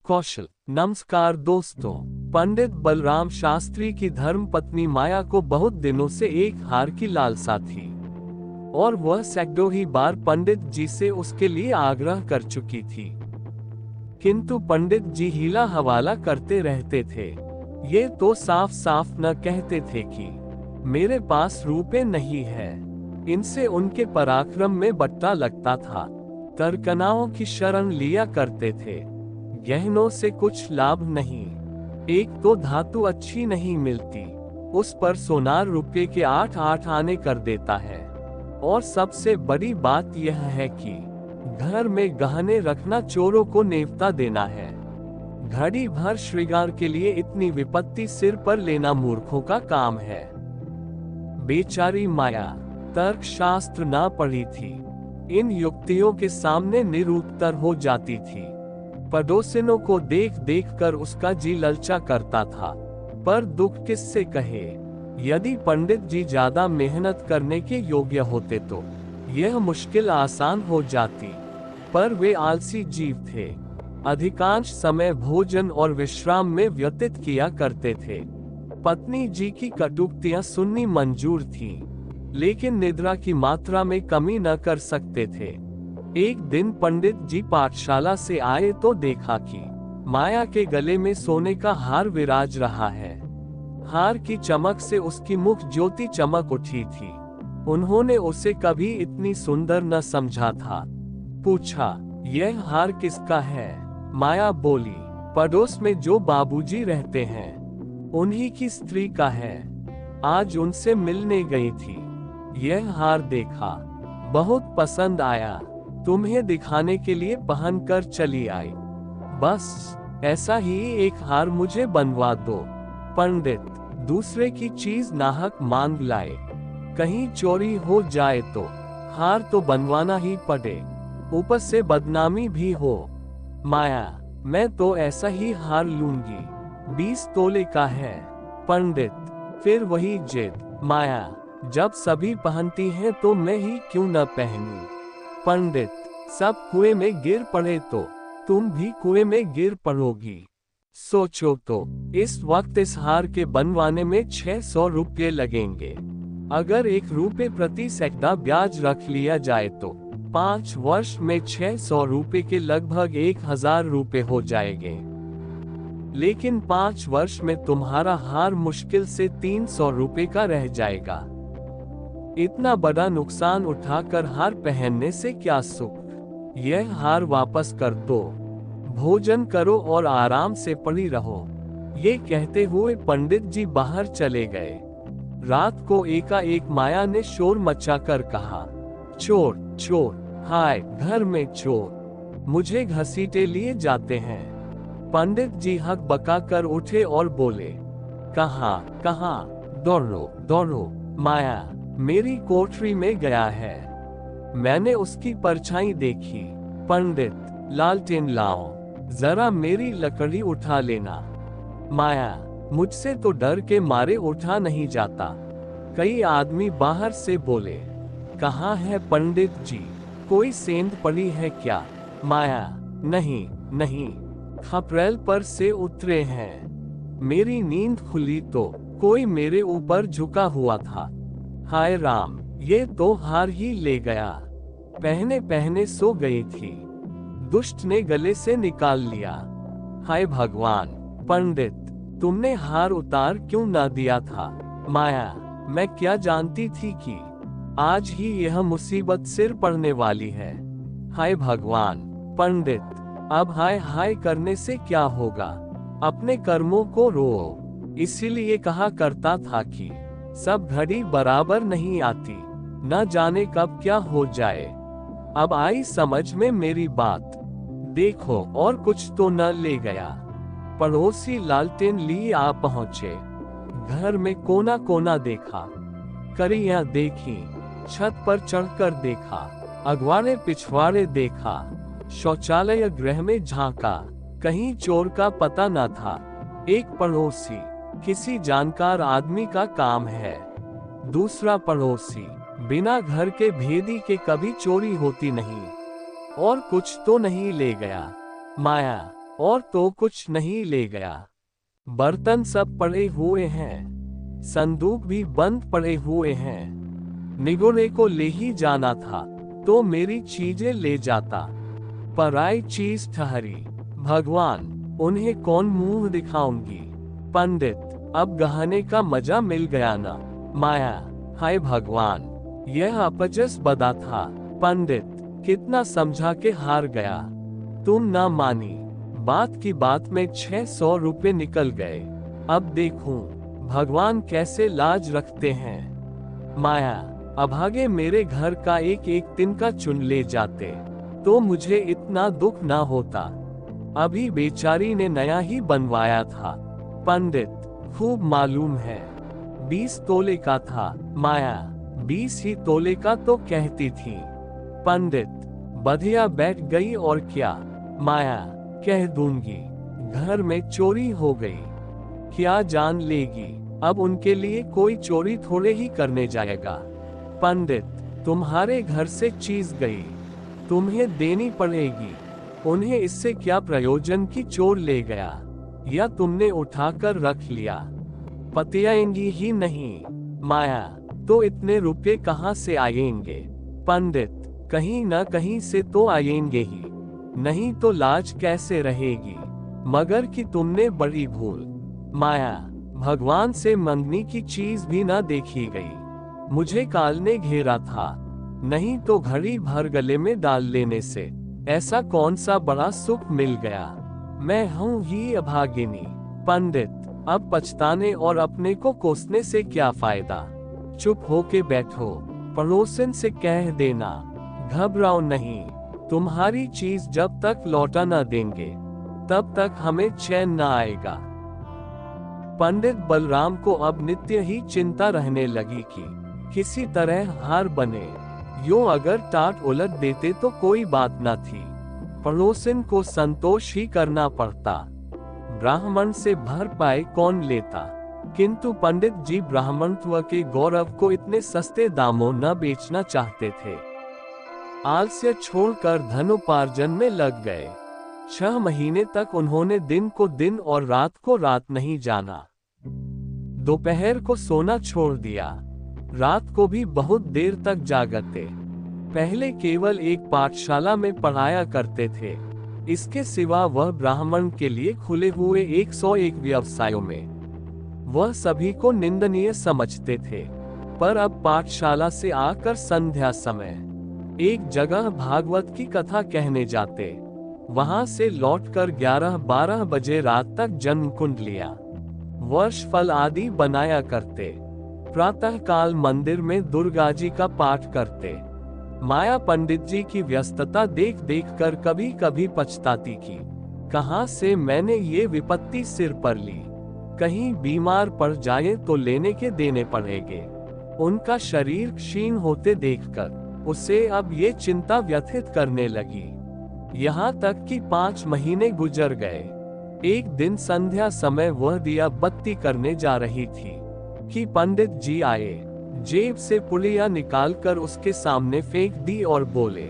कौशल। नमस्कार दोस्तों, पंडित बलराम शास्त्री की धर्मपत्नी माया को बहुत दिनों से एक हार की लालसा थी और वह सैकड़ों ही बार पंडित जी से उसके लिए आग्रह कर चुकी थी, किंतु पंडित जी हीला हवाला करते रहते थे। ये तो साफ साफ न कहते थे कि मेरे पास रुपए नहीं है। इनसे उनके पराक्रम में बट्टा लगता था। तरकनाओं की शरण लिया करते थे। गहनों से कुछ लाभ नहीं। एक तो धातु अच्छी नहीं मिलती, उस पर सोनार रुपये के 8-8 आने कर देता है। और सबसे बड़ी बात यह है कि घर में गहने रखना चोरों को नेवता देना है। घड़ी भर श्रृंगार के लिए इतनी विपत्ति सिर पर लेना मूर्खों का काम है। बेचारी माया तर्क शास्त्र ना पढ़ी थी, इन युक्तियों के सामने निरुत्तर हो जाती थी। पड़ोसिनों को देख देख कर उसका जी ललचा करता था, पर दुख किससे कहे। यदि पंडित जी ज्यादा मेहनत करने के योग्य होते तो यह मुश्किल आसान हो जाती, पर वे आलसी जीव थे। अधिकांश समय भोजन और विश्राम में व्यतीत किया करते थे। पत्नी जी की कटुक्तियां सुननी मंजूर थीं, लेकिन निद्रा की मात्रा में कमी न कर सकते थे। एक दिन पंडित जी पाठशाला से आए तो देखा कि माया के गले में सोने का हार विराज रहा है। हार की चमक से उसकी मुख ज्योति चमक उठी थी। उन्होंने उसे कभी इतनी सुंदर न समझा था। पूछा, यह हार किसका है? माया बोली, पड़ोस में जो बाबूजी रहते हैं उन्हीं की स्त्री का है। आज उनसे मिलने गई थी, यह हार देखा, बहुत पसंद आया, तुम्हें दिखाने के लिए पहनकर चली आई। बस ऐसा ही एक हार मुझे बनवा दो। पंडित दूसरे की चीज नाहक मांग लाए, कहीं चोरी हो जाए तो हार तो बनवाना ही पड़े, ऊपर से बदनामी भी हो। माया, मैं तो ऐसा ही हार लूंगी, 20 तोले का है। पंडित फिर वही जिद। माया, जब सभी पहनती हैं तो मैं ही क्यों न पहनूं? पंडित, सब कुएं में गिर पड़े तो तुम भी कुएं में गिर पड़ोगी। सोचो तो, इस वक्त इस हार के बनवाने में 600 रुपये लगेंगे। अगर 1 रुपये प्रति सैकड़ा ब्याज रख लिया जाए तो 5 वर्ष में 600 रुपये के लगभग 1000 रुपये हो जाएंगे। लेकिन 5 वर्ष में तुम्हारा हार मुश्किल से 300 रुपये का रह जाएगा। इतना बड़ा नुकसान उठाकर हार पहनने से क्या सुख? यह हार वापस कर दो, भोजन करो और आराम से पड़ी रहो। ये कहते हुए पंडित जी बाहर चले गए। रात को एकाएक माया ने शोर मचाकर कहा, चोर चोर, हाय घर में चोर, मुझे घसीटे लिए जाते हैं। पंडित जी हक बकाकर उठे और बोले, कहाँ कहाँ? दौड़ो दौड़ो, माया मेरी कोठरी में गया है, मैंने उसकी परछाई देखी। पंडित, लालटेन लाओ, जरा मेरी लकड़ी उठा लेना। माया, मुझसे तो डर के मारे उठा नहीं जाता। कई आदमी बाहर से बोले, कहाँ है पंडित जी, कोई सेंध पड़ी है क्या? माया, नहीं नहीं, खपरेल पर से उतरे हैं। मेरी नींद खुली तो कोई मेरे ऊपर झुका हुआ था। हाय राम, ये तो हार ही ले गया। पहने पहने सो गई थी, दुष्ट ने गले से निकाल लिया। हाय भगवान, पंडित तुमने हार उतार क्यों ना दिया था? माया, मैं क्या जानती थी कि आज ही यह मुसीबत सिर पड़ने वाली है। हाय भगवान। पंडित, अब हाय हाय करने से क्या होगा? अपने कर्मों को रो। इसीलिए कहा करता था कि सब घड़ी बराबर नहीं आती, न जाने कब क्या हो जाए। अब आई समझ में मेरी बात। देखो, और कुछ तो न ले गया। पड़ोसी लालटेन लिए आ पहुंचे। घर में कोना कोना देखा, करियां देखी, छत पर चढ़कर देखा, अगवाड़े पिछवाड़े देखा, शौचालय गृह में झांका, कहीं चोर का पता न था। एक पड़ोसी किसी जानकार आदमी का काम है। दूसरा पड़ोसी, बिना घर के भेदी के कभी चोरी होती नहीं। और कुछ तो नहीं ले गया। माया, और तो कुछ नहीं ले गया। बर्तन सब पड़े हुए हैं, संदूक भी बंद पड़े हुए हैं। निगोरे को ले ही जाना था तो मेरी चीजें ले जाता, पराई चीज ठहरी। भगवान, उन्हें कौन मुंह दिखाऊंगी। पंडित, अब गहने का मजा मिल गया ना। माया, हाय भगवान, यह अपजस बदा था। पंडित, कितना समझा के हार गया। तुम ना मानी। बात की बात में 600 रुपए निकल गए। अब देखूं भगवान कैसे लाज रखते हैं। माया, अभागे मेरे घर का एक एक तिनका चुन ले जाते तो मुझे इतना दुख ना होता। अभी बेचारी ने नया ही बनवाया था। पंडित, खूब मालूम है 20 तोले का था। माया, 20 ही तोले का तो कहती थी। पंडित, बधिया बैठ गई और क्या। माया, कह दूंगी घर में चोरी हो गई, क्या जान लेगी। अब उनके लिए कोई चोरी थोड़े ही करने जाएगा। पंडित, तुम्हारे घर से चीज गई, तुम्हें देनी पड़ेगी। उन्हें इससे क्या प्रयोजन कि चोर ले गया या तुमने उठाकर रख लिया, पतियाएंगी ही नहीं। माया, तो इतने रुपए कहाँ से आएंगे। पंडित, कहीं न कहीं से तो आएंगे ही, नहीं तो लाज कैसे रहेगी। मगर कि तुमने बड़ी भूल। माया, भगवान से मंगनी की चीज भी न देखी गई। मुझे काल ने घेरा था, नहीं तो घड़ी भर गले में डाल लेने से ऐसा कौन सा बड़ा सुख मिल गया। मैं हूँ ही अभागिनी। पंडित, अब पछताने और अपने को कोसने से क्या फायदा। चुप होके बैठो, पड़ोसन से कह देना, घबराओ नहीं। तुम्हारी चीज जब तक लौटा न देंगे तब तक हमें चैन न आएगा। पंडित बलराम को अब नित्य ही चिंता रहने लगी कि किसी तरह हार बने। यूं अगर टाट उलट देते तो कोई बात न थी, पड़ोसन को संतोष ही करना पड़ता। ब्राह्मण से भरपाई कौन लेता। किंतु पंडित जी ब्राह्मणत्व के गौरव को इतने सस्ते दामों न बेचना चाहते थे। आलस्य छोड़कर धनोपार्जन में लग गए। 6 महीने तक उन्होंने दिन को दिन और रात को रात नहीं जाना। दोपहर को सोना छोड़ दिया, रात को भी बहुत देर तक जागते। पहले केवल एक पाठशाला में पढ़ाया करते थे, इसके सिवा वह ब्राह्मण के लिए खुले हुए 101 व्यवसायों में वह सभी को निंदनीय समझते थे। पर अब पाठशाला से आकर संध्या समय एक जगह भागवत की कथा कहने जाते, वहां से लौटकर 11-12 बजे रात तक जन्म कुंड लिया, वर्ष फल आदि बनाया करते। प्रातः काल मंदिर में दुर्गा जी का पाठ करते। माया पंडित जी की व्यस्तता देख देख कर कभी कभी पछताती कि कहां से मैंने ये विपत्ति सिर पर ली। कहीं बीमार पड़ जाए तो लेने के देने पड़ेंगे। उनका शरीर क्षीण होते देखकर उसे अब ये चिंता व्यथित करने लगी। यहाँ तक कि 5 महीने गुजर गए। एक दिन संध्या समय वह दिया बत्ती करने जा रही थी कि पंडित जी आए, जेब से पुड़िया निकालकर उसके सामने फेंक दी और बोले,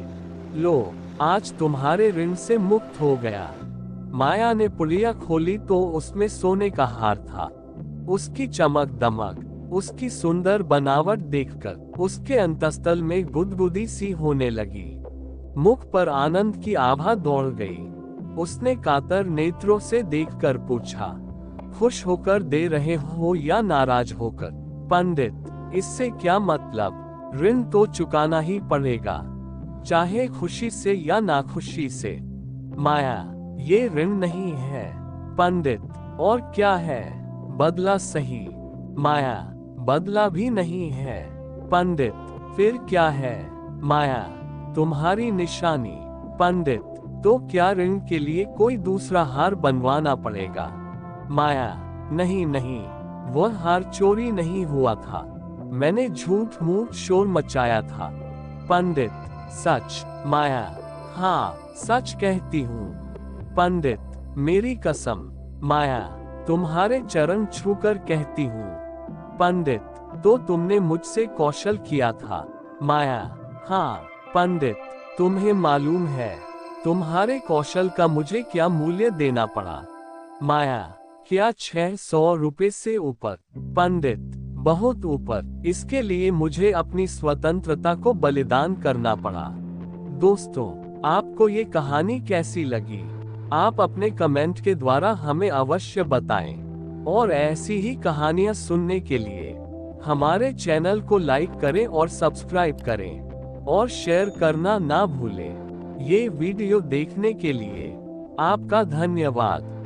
लो, आज तुम्हारे ऋण से मुक्त हो गया। माया ने पुड़िया खोली तो उसमें सोने का हार था। उसकी चमक दमक, उसकी सुंदर बनावट देखकर उसके अंतस्तल में गुदगुदी सी होने लगी। मुख पर आनंद की आभा दौड़ गई। उसने कातर नेत्रों से देखकर पूछा, खुश होकर दे रहे हो या नाराज होकर। पंडित, इससे क्या मतलब, ऋण तो चुकाना ही पड़ेगा, चाहे खुशी से या नाखुशी से। माया, ये ऋण नहीं है। पंडित, और क्या है, बदला सही। माया, बदला भी नहीं है। पंडित, फिर क्या है। माया, तुम्हारी निशानी। पंडित, तो क्या ऋण के लिए कोई दूसरा हार बनवाना पड़ेगा। माया, नहीं नहीं, वह हार चोरी नहीं हुआ था, मैंने झूठ मूठ शोर मचाया था। पंडित, सच। माया, हाँ, सच कहती हूँ। पंडित, मेरी कसम। माया, तुम्हारे चरण छूकर कहती हूँ। पंडित, तो तुमने मुझसे कौशल किया था। माया, हाँ। पंडित, तुम्हें मालूम है, तुम्हारे कौशल का मुझे क्या मूल्य देना पड़ा? माया, क्या 600 रुपए से ऊपर? पंडित, बहुत ऊपर। इसके लिए मुझे अपनी स्वतंत्रता को बलिदान करना पड़ा। दोस्तों, आपको ये कहानी कैसी लगी? आप अपने कमेंट के द्वारा हमें अवश्य बताएं। और ऐसी ही कहानियां सुनने के लिए हमारे चैनल को लाइक करें और सब्सक्राइब करें और शेयर करना ना भूलें। ये वीडियो देखने के लिए आपका धन्यवाद।